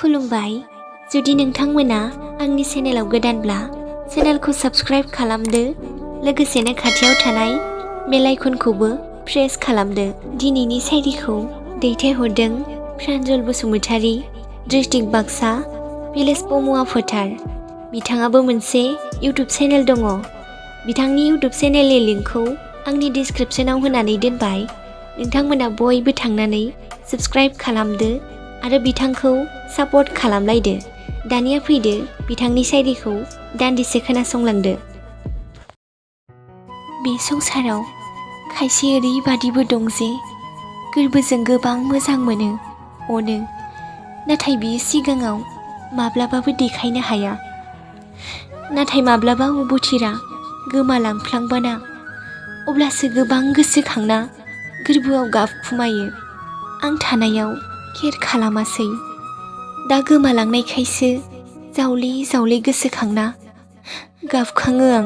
खुलुमबाय। जुदि नोंथांमोना आंनि चेनेलाव गोदानब्ला चेनेलखौ साबस्क्राइब खालामदो, लोगोसेनो खाथियाव थानाय बेल आइकनखौबो प्रेस खालामदो। दिनैनि सायरिखौ दैथायहरदों प्रान्जल बसुमतारी, डिस्ट्रिक्ट बाक्सा, भिलेज पमुवा फोथार। बिथाङाबो मोनसे इउटुब चेनेल दङ। बिथांनि इउटुब चेनेलनि लिंकखौ आंनि डिसक्रिपशनाव होनानै दोनबाय। नोंथांमोना बयबो थांनानै साबस्क्राइब खालामदो आरो बिथांखौ सापर्ट खालामलायदो। दानिया फैदो बिथांनि शायरिखौ दान्दिसे खोनासंलांदो। बे संसाराव खायसे ओरैबादिबो दं जे गोरबोजों गोबां मोजां मोनो, अनो, नाथाय बियो सिगाङाव माब्लाबाबो देखायनो हाया। नाथाय माब्लाबा अबथिरा गोमालांफ्लांबाना अब्लासो गोबां गोसोखांना गोरबोआव गाबखुमायो। आं थानायाव केर खालामासै, दा गोमालांनायखायसो जावले जावले गोसोखांना गाबखाङो आं।